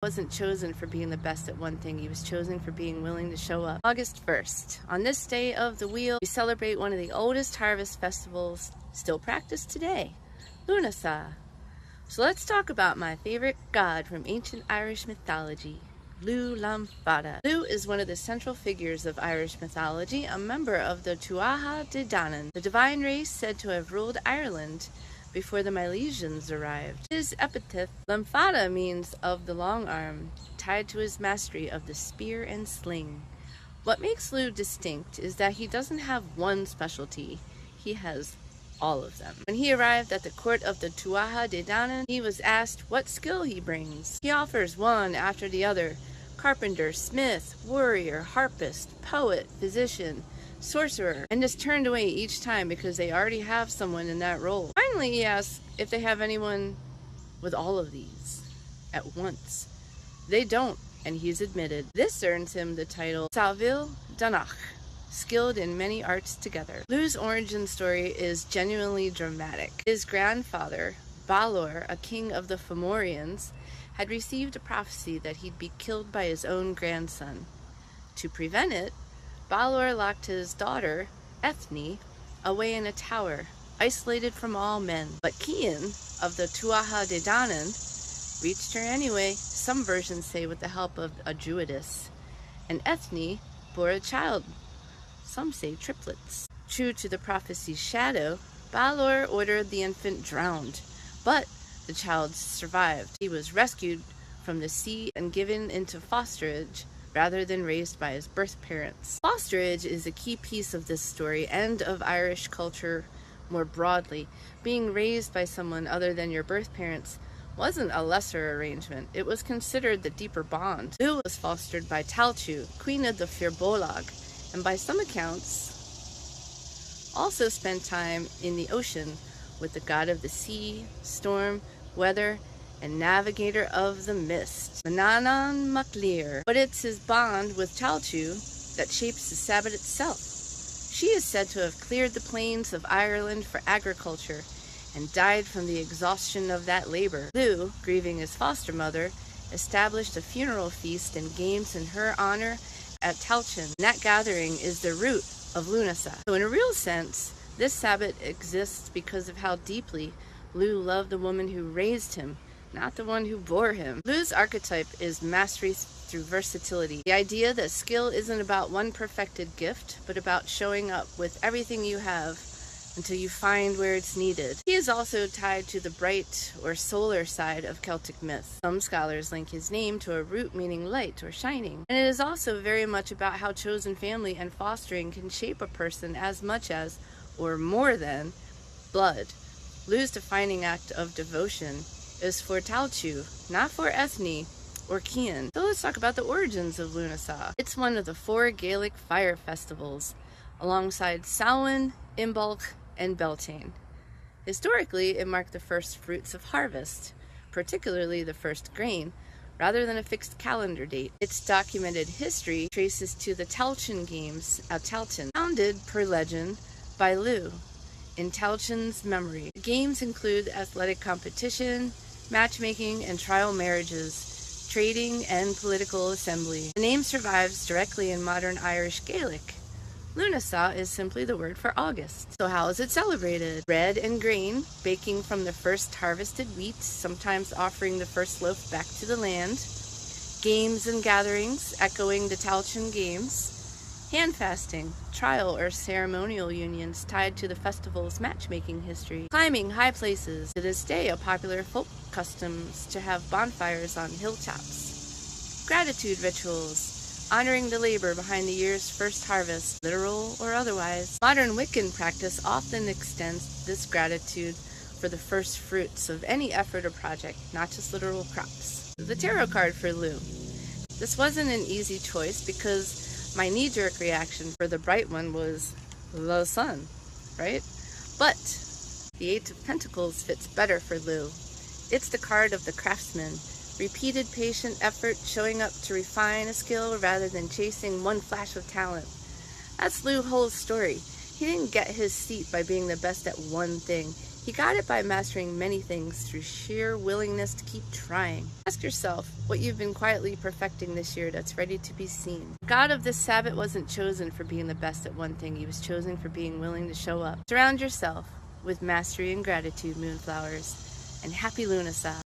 Wasn't chosen for being the best at one thing. He was chosen for being willing to show up. August 1st. On this day of the wheel, we celebrate one of the oldest harvest festivals still practiced today, Lughnasadh. So let's talk about my favorite god from ancient Irish mythology, Lughnasadh. Lugh is one of the central figures of Irish mythology, a member of the Tuatha De Danann, the divine race said to have ruled Ireland before the Milesians arrived. His epithet, Lughnasadh, means of the long arm, tied to his mastery of the spear and sling. What makes Lugh distinct is that he doesn't have one specialty, he has all of them. When he arrived at the court of the Tuatha De Danann, he was asked what skill he brings. He offers one after the other: carpenter, smith, warrior, harpist, poet, physician, sorcerer, and is turned away each time because they already have someone in that role. Finally, he asks if they have anyone with all of these at once. They don't, and he's admitted. This earns him the title Savil Danach, skilled in many arts together. Lugh's origin story is genuinely dramatic. His grandfather, Balor, a king of the Fomorians, had received a prophecy that he'd be killed by his own grandson. To prevent it, Balor locked his daughter, Ethne, away in a tower, isolated from all men. But Cian of the Tuatha De Danann reached her anyway, some versions say with the help of a druidess, and Ethne bore a child, some say triplets. True to the prophecy's shadow, Balor ordered the infant drowned, but the child survived. He was rescued from the sea and given into fosterage rather than raised by his birth parents. Fosterage is a key piece of this story and of Irish culture more broadly. Being raised by someone other than your birth parents wasn't a lesser arrangement. It was considered the deeper bond. Lugh was fostered by Tailtiu, queen of the Fir Bolg, and by some accounts also spent time in the ocean with the god of the sea, storm, weather, and navigator of the mist, Mananan Maclir. But it's his bond with Tailtiu that shapes the sabbat itself. She is said to have cleared the plains of Ireland for agriculture and died from the exhaustion of that labor. Lugh, grieving his foster mother, established a funeral feast and games in her honor at Tailtiu. That gathering is the root of Lughnasadh. So in a real sense, this sabbat exists because of how deeply Lugh loved the woman who raised him, not the one who bore him. Lugh's archetype is mastery through versatility. The idea that skill isn't about one perfected gift, but about showing up with everything you have until you find where it's needed. He is also tied to the bright or solar side of Celtic myth. Some scholars link his name to a root meaning light or shining. And it is also very much about how chosen family and fostering can shape a person as much as, or more than, blood. Lugh's defining act of devotion is for Tailtiu, not for Ethne or Cian. So let's talk about the origins of Lughnasadh. It's one of the 4 Gaelic fire festivals, alongside Samhain, Imbolc, and Beltane. Historically, it marked the first fruits of harvest, particularly the first grain, rather than a fixed calendar date. Its documented history traces to the Tailtiu Games at Tailtiu, founded, per legend, by Lugh in Tailtiu's memory. The games include athletic competition, matchmaking, and trial marriages, trading, and political assembly. The name survives directly in modern Irish Gaelic. Lughnasadh is simply the word for August. So how is it celebrated? Bread and grain, baking from the first harvested wheat, sometimes offering the first loaf back to the land. Games and gatherings, echoing the Tailtiu Games. Hand fasting, trial or ceremonial unions tied to the festival's matchmaking history. Climbing high places, to this day a popular folk customs to have bonfires on hilltops. Gratitude rituals, honoring the labor behind the year's first harvest, literal or otherwise. Modern Wiccan practice often extends this gratitude for the first fruits of any effort or project, not just literal crops. The tarot card for Lugh. This wasn't an easy choice because my knee-jerk reaction for the bright one was the sun, right? But the 8 of Pentacles fits better for Lugh. It's the card of the craftsman. Repeated patient effort, showing up to refine a skill rather than chasing one flash of talent. That's Lugh's whole story. He didn't get his seat by being the best at one thing. He He got it by mastering many things through sheer willingness to keep trying. Ask yourself what you've been quietly perfecting this year that's ready to be seen. The god of this sabbat wasn't chosen for being the best at one thing. He was chosen for being willing to show up. Surround yourself with mastery and gratitude, moonflowers, and happy Lughnasadh.